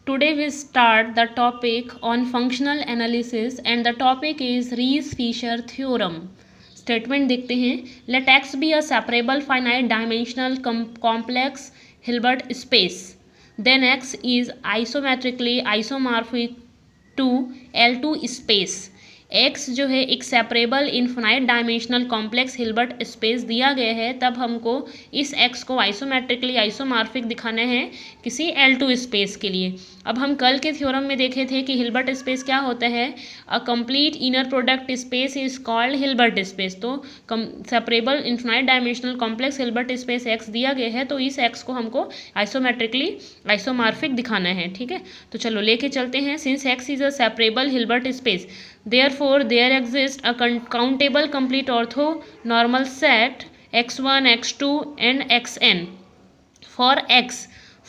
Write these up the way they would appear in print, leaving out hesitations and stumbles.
Today we start the topic on functional analysis and the topic is Rees-Fisher theorem. Statement देखते हैं. Let X be a separable finite dimensional complex Hilbert space. Then X is isometrically isomorphic to L2 space. X जो है एक separable infinite dimensional complex Hilbert space दिया गया है, तब हमको इस एक्स को आइसोमेट्रिकली आइसोमॉर्फिक दिखाना है किसी L2 स्पेस के लिए. अब हम कल के थ्योरम में देखे थे कि हिल्बर्ट स्पेस क्या होता है. A complete inner product space is called Hilbert space. तो separable infinite dimensional complex Hilbert space x दिया गया है, तो इस एक्स को हमको आइसोमेट्रिकली आइसोमॉर्फिक दिखाना है. ठीक है, तो चलो लेके चलते हैं. Since x is a separable Hilbert space, therefore there exists a countable complete orthonormal set x1 x2 and xn.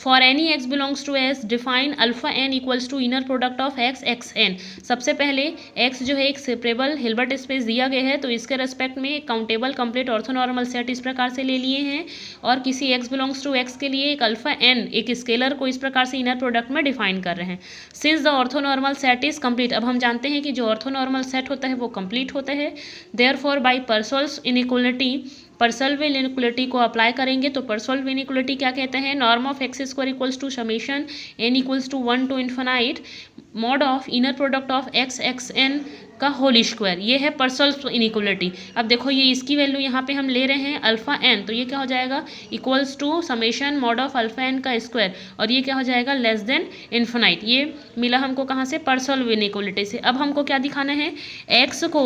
For any x belongs to S, define alpha n equals to inner product of x xn. सबसे पहले x जो है एक separable Hilbert space दिया गया है, तो इसके रेस्पेक्ट में एक काउंटेबल कंप्लीट ऑर्थोनॉर्मल सेट इस प्रकार से ले लिए हैं, और किसी x बिलोंग्स टू x के लिए एक अल्फा n एक स्केलर को इस प्रकार से इनर प्रोडक्ट में डिफाइन कर रहे हैं. Since the orthonormal set is complete, अब हम जानते हैं कि जो ऑर्थोनॉर्मल सेट होता है वो कंप्लीट होता है. Therefore by Parseval's inequality, Parseval inequality को अप्लाई करेंगे. तो पर्सोल्वेल इनइक्वालिटी क्या कहते हैं? Norm of x square equals to summation n equals to 1 to infinite mod of inner product of x x n का होल स्क्वायर. ये है पर्सोल्वेल inequality. अब देखो ये इसकी वैल्यू यहाँ पे हम ले रहे हैं अल्फा एन, तो ये क्या हो जाएगा? Equals to summation mod of alpha n का स्क्वायर, और ये क्या हो जाएगा? Less than infinite. ये मिला हमको कहाँ से? पर्सोल्वेल इनइक्वालिटी से. अब हमको क्या दिखाना है? एक्स को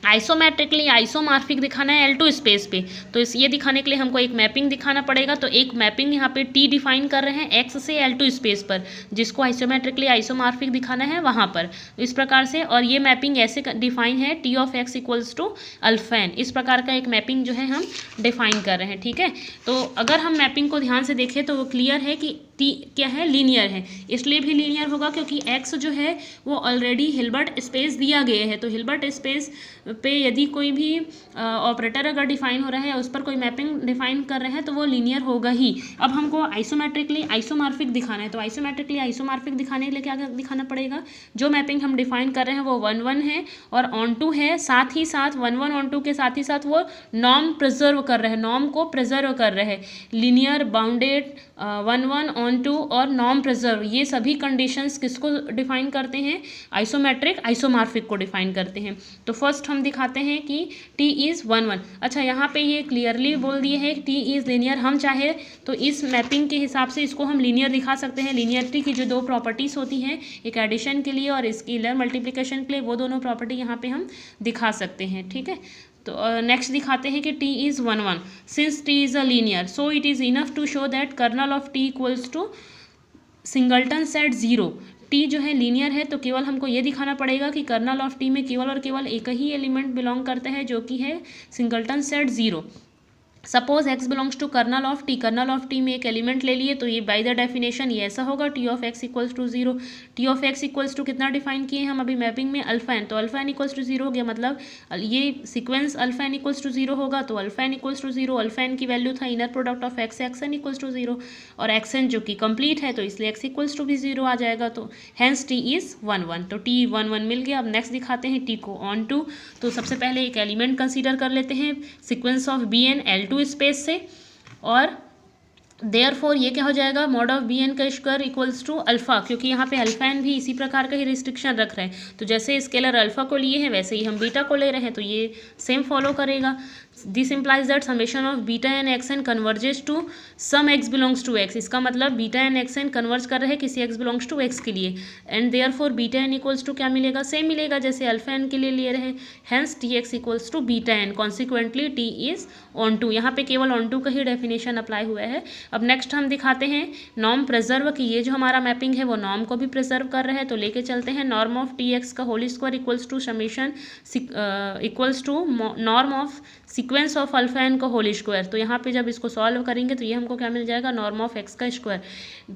आइसोमेट्रिकली आइसोमॉर्फिक दिखाना है L2 स्पेस पे. तो ये दिखाने के लिए हमको एक मैपिंग दिखाना पड़ेगा. तो एक मैपिंग यहाँ पे T डिफाइन कर रहे हैं X से L2 स्पेस पर, जिसको आइसोमेट्रिकली आइसोमॉर्फिक दिखाना है वहाँ पर इस प्रकार से. और ये मैपिंग ऐसे डिफाइन है T of x equals to alpha n. इस प्रकार का एक मैपिंग जो है हम डिफाइन कर रहे हैं. ठीक है, तो अगर हम मैपिंग को ध्यान से देखें तो वो क्लियर है कि T क्या है? लीनियर है. इसलिए भी लीनियर होगा क्योंकि X जो है वो ऑलरेडी हिल्बर्ट स्पेस दिया गया है. तो हिल्बर्ट स्पेस पे यदि कोई भी ऑपरेटर अगर डिफाइन हो रहा है, उस पर कोई मैपिंग डिफाइन कर रहे हैं, तो वो लीनियर होगा ही. अब हमको आइसोमेट्रिकली आइसोमॉर्फिक दिखाना है, तो आइसोमेट्रिकली आइसोमॉर्फिक दिखाने के लिए क्या दिखाना पड़ेगा? जो मैपिंग हम डिफाइन कर रहे हैं वो 1 1 है और ऑन टू है. साथ ही साथ 1 1 ऑन टू के साथ ही साथ वो नॉर्म प्रिजर्व कर रहे हैं, नॉर्म को प्रिजर्व कर रहे हैं. लीनियर, बाउंडेड, 1 1 ऑन टू और नॉर्म प्रिजर्व, ये सभी कंडीशंस किसको डिफाइन करते हैं? आइसोमेट्रिक आइसोमॉर्फिक को डिफाइन करते हैं. तो फर्स्ट हम दिखाते हैं कि T इज़ 1 1. अच्छा, यहाँ पे ये क्लियरली बोल दिए है T इज़ लीनियर. हम चाहे तो इस मैपिंग के हिसाब से इसको हम लीनियर दिखा सकते हैं. लीनियरिटी की जो दो प्रॉपर्टीज़ होती हैं, एक एडिशन के लिए और स्केलर मल्टीप्लिकेशन के लिए, वो दोनों प्रॉपर्टी यहाँ पे हम दिखा सकते हैं. ठीक है, तो नेक्स्ट दिखाते हैं कि T is 1 1. Since T is a linear, so it is enough to show that kernel of T equals to singleton set 0. T जो है लीनियर है, तो केवल हमको ये दिखाना पड़ेगा कि कर्नल ऑफ T में केवल और केवल एक ही एलिमेंट बिलोंग करता है, जो कि है singleton set 0. Suppose x belongs to kernel of T. Kernel of T में एक एलिमेंट ले लिए, तो ये बाय द डेफिनेशन ये ऐसा होगा T of x equals to 0. T of x equals to कितना डिफाइन किए हम अभी मैपिंग में? Alpha n. तो अल्फा एन इक्वल्स टू 0 हो गया, मतलब ये sequence alpha n equals to 0 होगा. तो alpha n equals to 0, alpha n की वैल्यू था inner product of x x n equals to 0, और एक्स एन जो कि कंप्लीट है, तो इसलिए एक्स इक्वल्स टू भी 0 आ जाएगा. तो हैंस T इज़ 1 1. तो T 1 1 मिल गया. अब नेक्स्ट दिखाते हैं T को ऑन टू. तो सबसे पहले एक एलिमेंट कंसीडर कर लेते हैं sequence of b n L2 space से, और देयरफॉर ये क्या हो जाएगा? मॉड ऑफ बी एन का स्क्वायर इक्वल्स टू अल्फा, क्योंकि यहाँ पे अल्फा एन भी इसी प्रकार का ही रिस्ट्रिक्शन रख रहे हैं. तो जैसे स्केलर अल्फा को लिए हैं, वैसे ही हम बीटा को ले रहे हैं, तो ये सेम फॉलो करेगा. This implies that summation of beta n x n converges to some x belongs to x. इसका मतलब beta n x n converge कर रहे हैं किसी एक्स बिलोंग्स टू एक्स के लिए, and therefore beta n equals to क्या मिलेगा? सेम मिलेगा जैसे अल्फा एन के लिए ले रहे हैं. Hence T x equals to beta n. Consequently T is onto. यहाँ पे केवल ऑन टू का ही डेफिनेशन अप्लाई हुआ है. अब नेक्स्ट हम दिखाते हैं नॉर्म प्रिजर्व की. ये जो हमारा मैपिंग है वो नॉर्म को भी प्रिजर्व कर रहे हैं, तो लेके चलते हैं. नॉर्म ऑफ T एक्स का whole square equals to summation equals to norm of sequence of alpha n का होल स्क्वायर। तो यहाँ पे जब इसको सॉल्व करेंगे तो ये हमको क्या मिल जाएगा, नॉर्म ऑफ एक्स का स्क्वायर।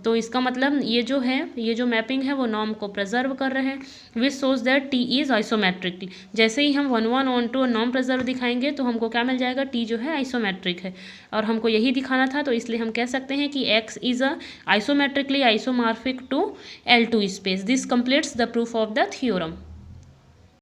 तो इसका मतलब ये जो है, ये जो मैपिंग है वो नॉर्म को प्रिजर्व कर रहे हैं, विच सोज दैट टी इज आइसोमेट्रिक। जैसे ही हम 1 1 ऑन टू नॉर्म प्रिजर्व दिखाएंगे तो हमको क्या मिल जाएगा, टी जो है आइसोमेट्रिक है। और हमको यही दिखाना था, तो इसलिए हम कह सकते हैं कि x is a isometrically isomorphic to L2 space. This completes the proof of the theorem.